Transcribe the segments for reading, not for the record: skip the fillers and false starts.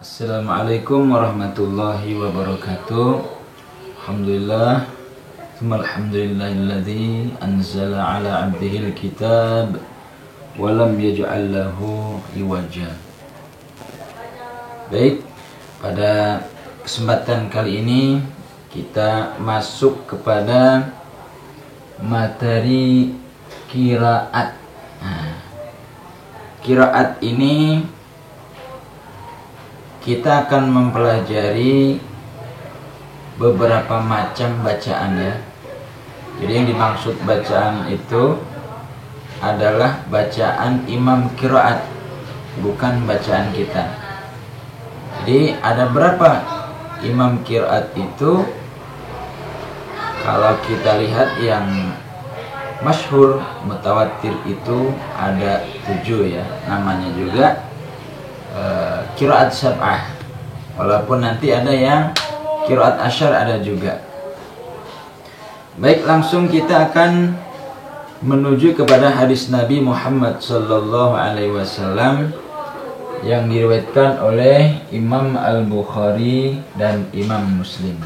Assalamualaikum warahmatullahi wabarakatuh. Alhamdulillah, alhamdulillahilladzi anzala ala abdihil kitab wa lam yaj'al lahu iwaja. Baik, pada kesempatan kali ini kita masuk kepada materi qiraat. Qiraat ini kita akan mempelajari beberapa macam bacaan ya. Jadi yang dimaksud bacaan itu adalah bacaan imam qiraat, bukan bacaan kita. Jadi ada berapa imam qiraat itu? Kalau kita lihat yang masyhur mutawatir itu ada 7 ya. Namanya juga qiraat sab'ah. Walaupun nanti ada yang qiraat asyar ada juga. Baik, langsung kita akan menuju kepada hadis Nabi Muhammad sallallahu alaihi wasallam yang diriwayatkan oleh Imam Al-Bukhari dan Imam Muslim.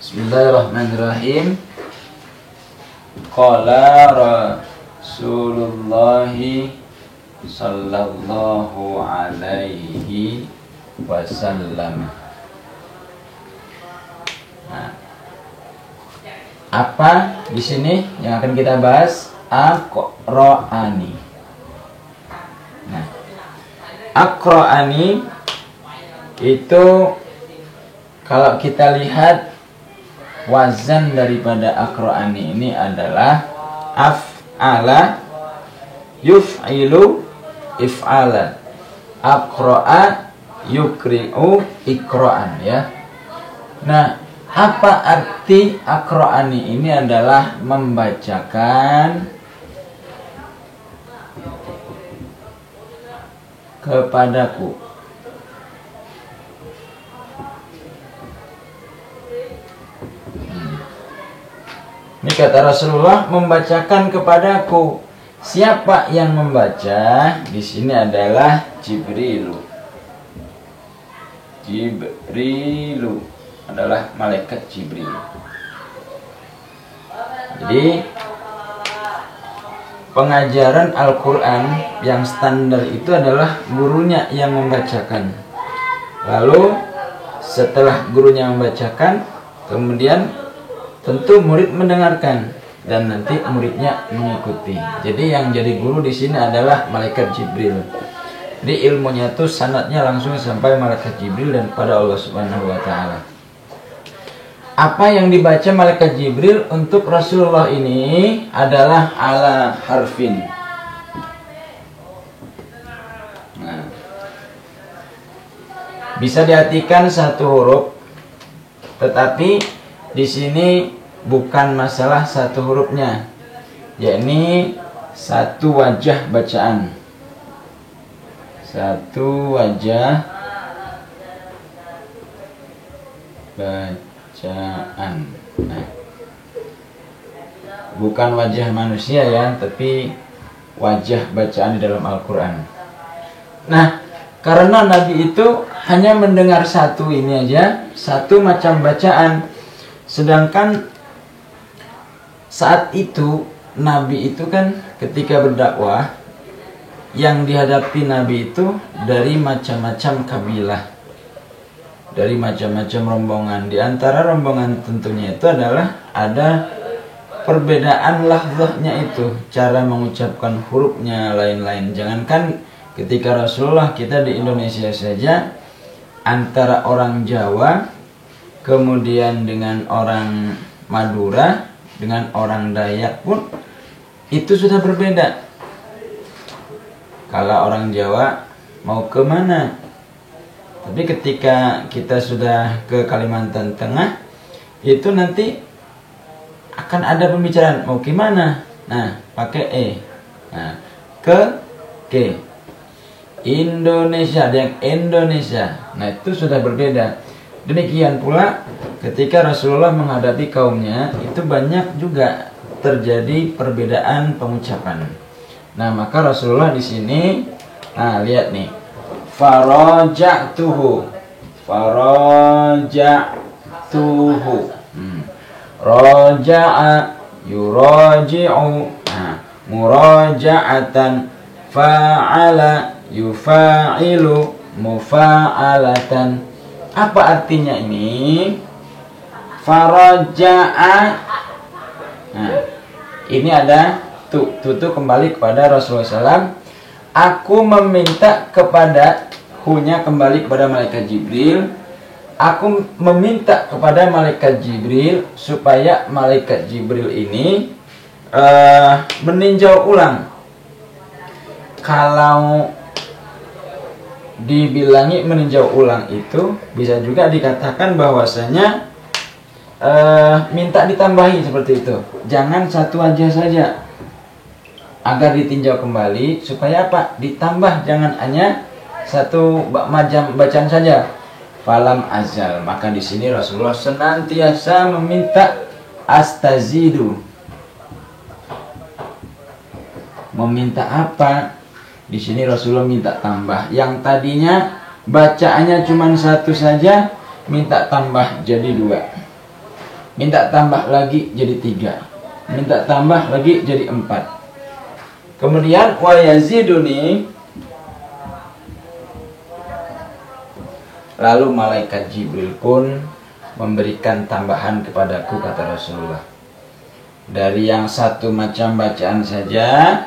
Bismillahirrahmanirrahim. Qala Rasulullah sallallahu alaihi wasallam. Nah, apa di sini yang akan kita bahas? Aqra'ani. Nah, aqra'ani itu kalau kita lihat wazan daripada aqra'ani ini adalah af'ala yuf'ilu if'ala, aqra'a yukri'u ikra'an ya. Nah, apa arti aqra'ani ini? Adalah membacakan kepadaku. Ini kata Rasulullah, membacakan kepadaku. Siapa yang membaca? Di sini adalah Jibrilu. Jibrilu adalah malaikat Jibril. Jadi pengajaran Al-Quran yang standar itu adalah gurunya yang membacakan. Lalu setelah gurunya membacakan, kemudian tentu murid mendengarkan dan nanti muridnya mengikuti. Jadi yang jadi guru di sini adalah malaikat Jibril. Jadi ilmunya itu sanadnya langsung sampai malaikat Jibril dan pada Allah Subhanahu wa taala. Apa yang dibaca malaikat Jibril untuk Rasulullah ini adalah ala harfin. Nah, bisa diartikan satu huruf, tetapi di sini bukan masalah satu hurufnya, yakni satu wajah bacaan. Satu wajah bacaan. Nah, bukan wajah manusia ya, tapi wajah bacaan di dalam Al-Quran. Nah, karena Nabi itu hanya mendengar satu ini aja, satu macam bacaan. Sedangkan saat itu Nabi itu kan ketika berdakwah, yang dihadapi Nabi itu dari macam-macam kabilah, dari macam-macam rombongan. Di antara rombongan tentunya itu adalah ada perbedaan lafzahnya, itu cara mengucapkan hurufnya lain-lain. Jangankan ketika Rasulullah, kita di Indonesia saja antara orang Jawa kemudian dengan orang Madura dengan orang Dayak pun itu sudah berbeda. Kalau orang Jawa mau ke mana? Tapi ketika kita sudah ke Kalimantan Tengah, itu nanti akan ada pembicaraan mau ke mana? Nah, pakai E. Nah, ke Indonesia, ada yang Indonesia. Nah, itu sudah berbeda. Demikian pula ketika Rasulullah menghadapi kaumnya, itu banyak juga terjadi perbedaan pengucapan. Nah, maka Rasulullah di sini, nah lihat nih, faraja'tuhu. Faraja'tuhu. Raja'a yuraji'u. Muraja'atan. Fa'ala yufa'ilu mufa'alatan. Apa artinya ini? Faraja'a. Nah, ini ada tutu kembali kepada Rasulullah SAW. Aku meminta kepada, hunya kembali kepada malaikat Jibril. Aku meminta kepada malaikat Jibril supaya malaikat Jibril ini meninjau ulang. Kalau dibilangi meninjau ulang itu bisa juga dikatakan bahwasanya minta ditambahi seperti itu. Jangan satu aja saja, agar ditinjau kembali supaya apa? Ditambah, jangan hanya satu macam bacaan saja. Falam azal, maka di sini Rasulullah senantiasa meminta astazidu. Meminta apa? Di sini Rasulullah minta tambah. Yang tadinya bacaannya cuma satu saja, minta tambah jadi 2. Minta tambah lagi jadi 3. Minta tambah lagi jadi 4. Kemudian wa yaziduni, lalu malaikat Jibril pun memberikan tambahan kepadaku, kata Rasulullah. Dari yang satu macam bacaan saja,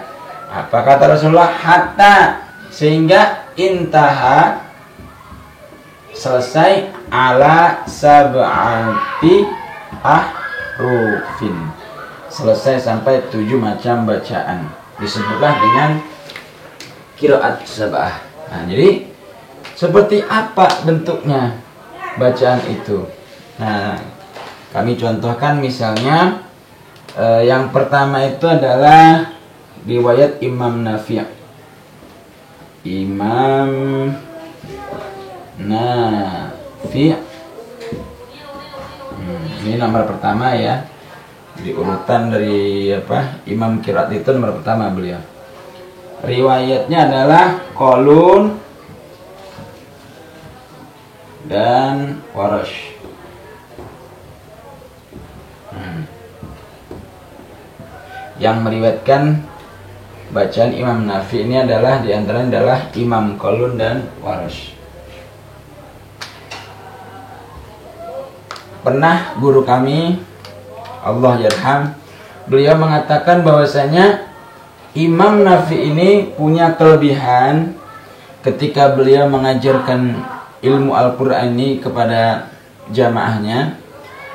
apa kata Rasulullah? Hatta, sehingga intaha, selesai, ala sab'ati ahrufin, selesai sampai 7 macam bacaan. Disebutlah dengan qiraat sab'ah. Nah, jadi seperti apa bentuknya bacaan itu? Nah, kami contohkan misalnya yang pertama itu adalah riwayat Imam Nafi'. Imam Nafi'. Ini nomor pertama ya. Di urutan dari Imam Qiraat itu nomor pertama beliau. Riwayatnya adalah Qalun dan Warash. Yang meriwayatkan bacaan Imam Nafi ini adalah diantaranya adalah Imam Qalun dan Warash. Pernah guru kami, Allah yarham, beliau mengatakan bahwasanya Imam Nafi ini punya kelebihan ketika beliau mengajarkan ilmu Al-Quran ini kepada jamaahnya.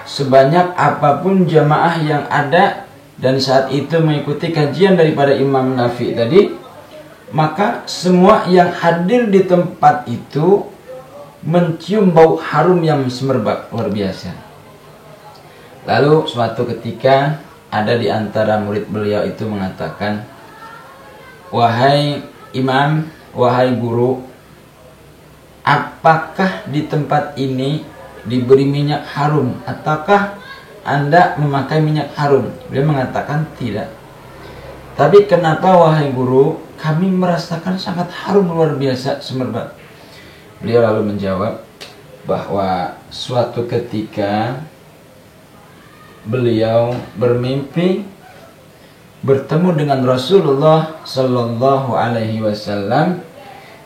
Sebanyak apapun jamaah yang ada dan saat itu mengikuti kajian daripada Imam Nafi tadi, maka semua yang hadir di tempat itu mencium bau harum yang semerbak luar biasa. Lalu suatu ketika ada di antara murid beliau itu mengatakan, wahai imam, wahai guru, apakah di tempat ini diberi minyak harum ataukah Anda memakai minyak harum? Beliau mengatakan tidak. Tapi kenapa wahai guru, kami merasakan sangat harum luar biasa semerbak. Beliau lalu menjawab bahwa suatu ketika beliau bermimpi bertemu dengan Rasulullah Sallallahu Alaihi Wasallam.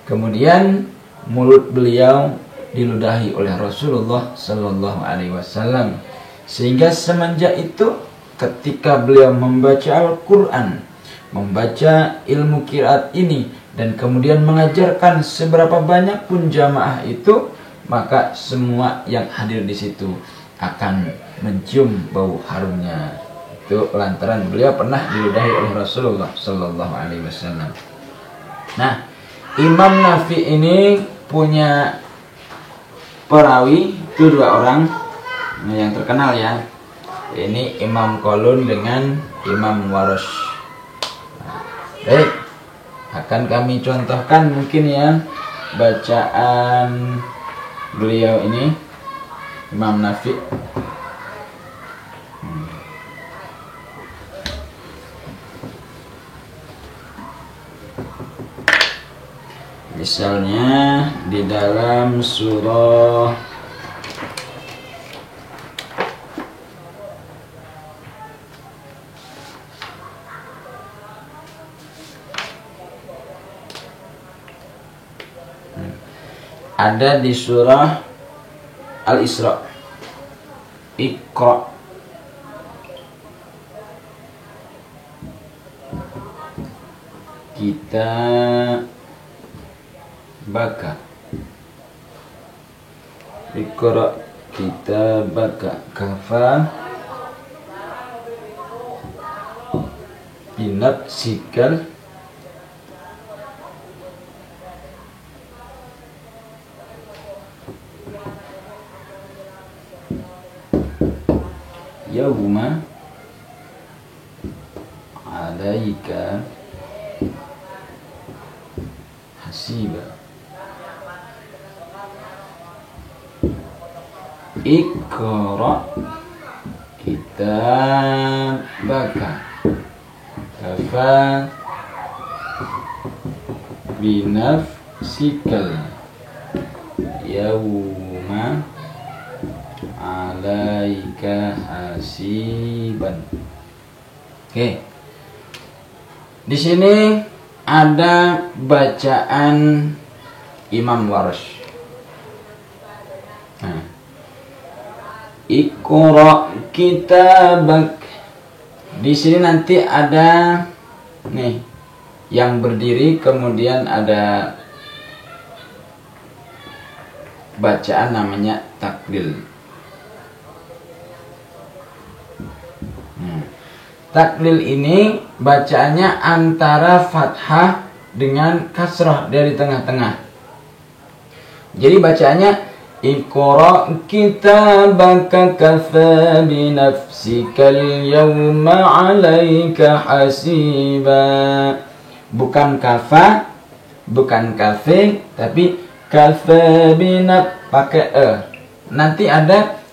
Kemudian mulut beliau diludahi oleh Rasulullah Sallallahu Alaihi Wasallam, sehingga semenjak itu ketika beliau membaca Al-Quran, membaca ilmu qiraat ini, dan kemudian mengajarkan seberapa banyak pun jamaah itu, maka semua yang hadir di situ akan mencium bau harumnya. Itu lantaran beliau pernah diludahi oleh Rasulullah Sallallahu Alaihi Wasallam. Nah, Imam Nafi ini punya perawi itu 2 orang yang terkenal ya. Ini Imam Qalun dengan Imam Warash. Baik, akan kami contohkan mungkin ya bacaan beliau ini, Imam Nafi. Misalnya di dalam surah ada di surah Al-Isra, Iqra. Kita baka, Iqra kita baka, kafa binafsikal yauma alaika hasiba. Iqra kitabaka kafa binafsikal yauma alaika hasiban. Oke. Di sini ada bacaan Imam Warsh. Nah. Iqra kitabak. Di sini nanti ada nih yang berdiri, kemudian ada bacaan namanya taklil. Taklil ini bacaannya antara fathah dengan kasrah dari tengah-tengah. Jadi bacaannya Iqra kitabaka kafa binafsikal yawma 'alaika hasiba. Bukan kafa, bukan kafe, tapi kafa binaf pakai e. Nanti ada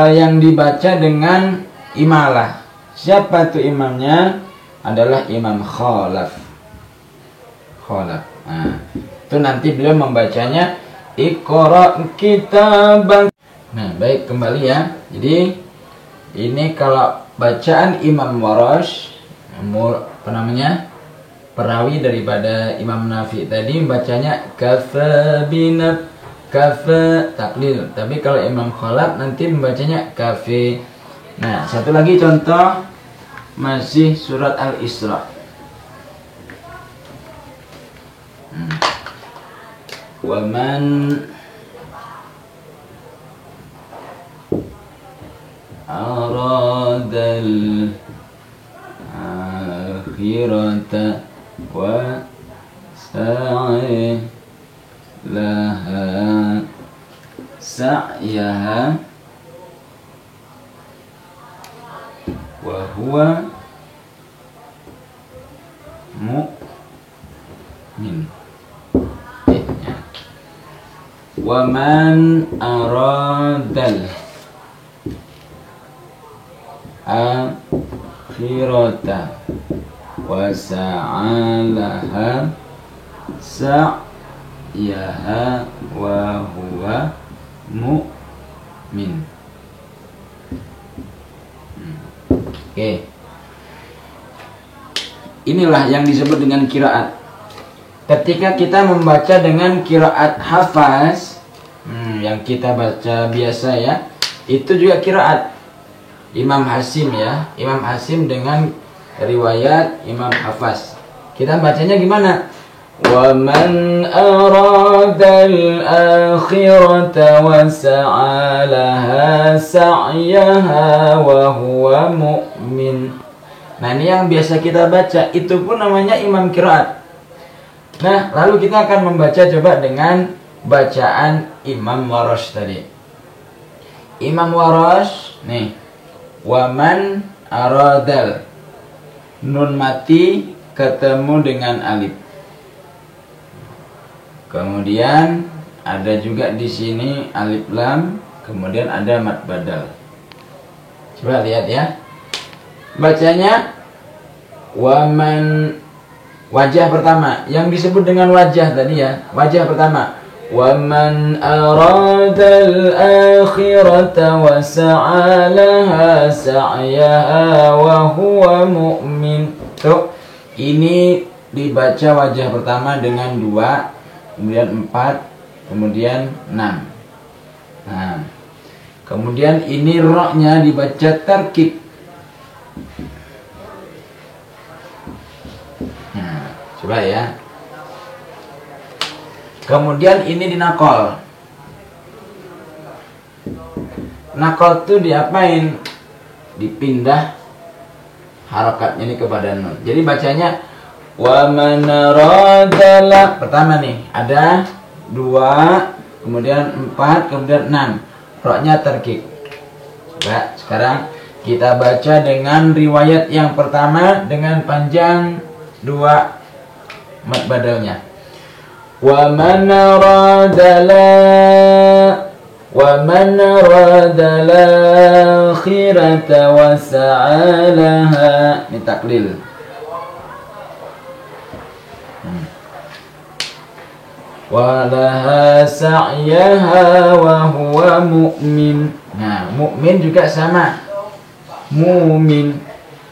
yang dibaca dengan imalah. Siapa tuh imamnya? Adalah Imam Khalaf. Nah, itu nanti beliau membacanya Iqra kitabak. Nah, baik, kembali ya. Jadi ini kalau bacaan Imam Warsh, apa namanya, perawi daripada Imam Nafi tadi, bacanya kafa binaf, kafa taklil. Tapi kalau Imam Khalaf nanti membacanya kafe. Nah, satu lagi contoh masih surat Al-Isra. Waman aradal akhirata wa sa'i laha sa'yaha wa huwa mu'min. Wa man aradal akhirata wa sa'alaha sa'yaha wa huwa mu'min. Oke. Inilah yang disebut dengan qiraat. Ketika kita membaca dengan qiraat hafaz, yang kita baca biasa ya, itu juga qiraat Imam Hasim ya. Imam Hasim dengan riwayat Imam Hafaz. Kita bacanya gimana? Wa man aradal akhirata wa sa'alaha sa'yaha wa huwa mu'min. Nah, ini yang biasa kita baca, itu pun namanya imam qiraat. Nah, lalu kita akan membaca coba dengan bacaan Imam Warsh tadi. Imam Warsh nih, waman aradal, nun mati ketemu dengan alif. Kemudian ada juga di sini alif lam, kemudian ada mad badal. Coba lihat ya. Bacanya waman Wajah pertama yang disebut dengan wajah tadi ya. Wajah pertama. وَمَنْ أَرَادَ الْآخِرَةَ وَسَعَى لَهَا سَعْيَهَا وَهُوَ مُؤْمِنٌ. Tuh, ini dibaca wajah pertama dengan 2, kemudian 4, kemudian 6. Nah, kemudian ini ra-nya dibaca tarkib. Nah, coba ya. Kemudian ini dinakol. Nakol tuh diapain? Dipindah harokatnya ini kepada nun. Jadi bacanya wa man radala. Pertama nih ada 2, kemudian 4, kemudian 6. Roknya terkik. Coba sekarang kita baca dengan riwayat yang pertama dengan panjang 2 mad badalnya. وَمَنْ أَرَادَ الْآخِرَةَ وَسَعَى لَهَا. Ini taklil. وَلَهَا سَعْيَهَا وَهُوَ مُؤْمِنٌ. Nah, mukmin juga sama. Mumin.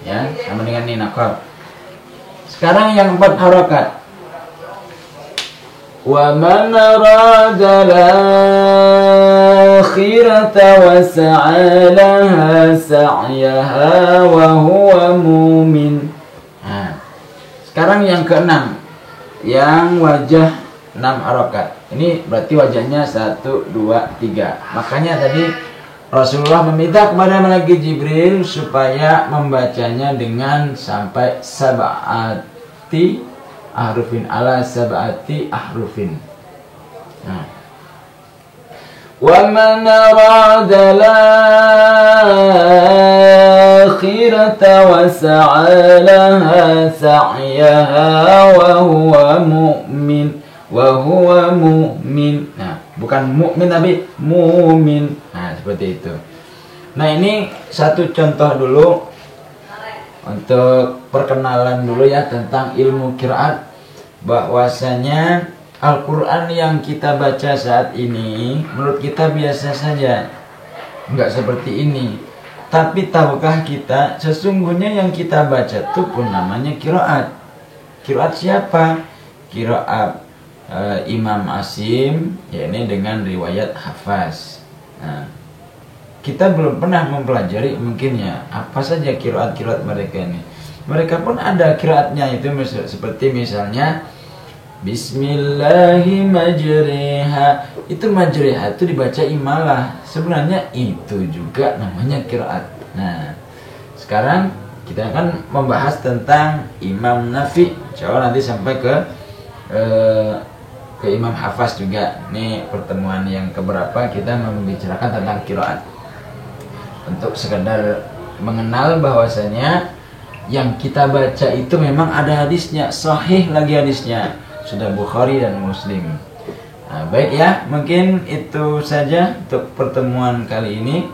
Ya, sama dengan ini nakal. Sekarang yang 4 harokat. وَمَنْ أَرَادَ الْآخِرَةَ وَسَعَى لَهَا سَعْيَهَا وَهُوَ مُؤْمِنٌ. Nah, sekarang yang ke-6, yang wajah 6 harokat. Ini berarti wajahnya 1, 2, 3. Makanya tadi Rasulullah meminta kepada malaikat Jibril supaya membacanya dengan sampai sab'ati ahrufin ala sab'ati ahrufin. Nah. Wa man arada al-akhirata wa sa'a laha sa'yaha wa huwa mu'min. Wa huwa mu'min. Nah, bukan mukmin tapi mu'min. Nah, seperti itu. Nah, ini satu contoh dulu untuk perkenalan dulu ya tentang ilmu qiraat, bahwasanya Al-Quran yang kita baca saat ini menurut kita biasa saja, nggak seperti ini. Tapi tahukah kita sesungguhnya yang kita baca itu pun namanya qiraat. Qiraat siapa? Qiraat Imam Asim, ya ini dengan riwayat Hafaz. Nah, kita belum pernah mempelajari mungkin ya apa saja qiraat-qiraat mereka ini. Mereka pun ada qiraatnya itu seperti misalnya Bismillahirrahmanirrahim. Itu majriha itu dibaca imalah. Sebenarnya itu juga namanya qiraat. Nah, sekarang kita akan membahas tentang Imam Nafi. Insyaallah nanti sampai ke Imam Hafaz juga. Ini pertemuan yang keberapa kita membicarakan tentang qiraat. Untuk sekedar mengenal bahwasanya yang kita baca itu memang ada hadisnya, sahih lagi hadisnya, sudah Bukhari dan Muslim. Nah, baik ya, mungkin itu saja untuk pertemuan kali ini.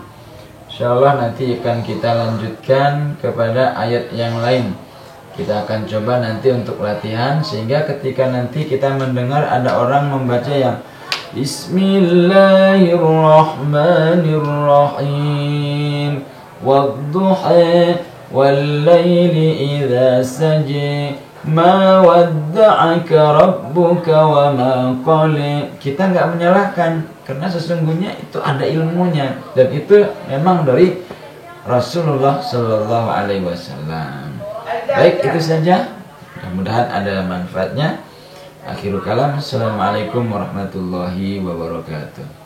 Insyaallah nanti akan kita lanjutkan kepada ayat yang lain. Kita akan coba nanti untuk latihan sehingga ketika nanti kita mendengar ada orang membaca yang Bismillahirrahmanirrahim Wadduha Wallayli idha saji Ma wadda'aka rabbuka wa ma qali. Kita nggak menyalahkan karena sesungguhnya itu ada ilmunya dan itu memang dari Rasulullah Shallallahu Alaihi Wasallam. Baik, itu saja. Mudah-mudahan ada manfaatnya. Akhirul kalam. Assalamualaikum warahmatullahi wabarakatuh.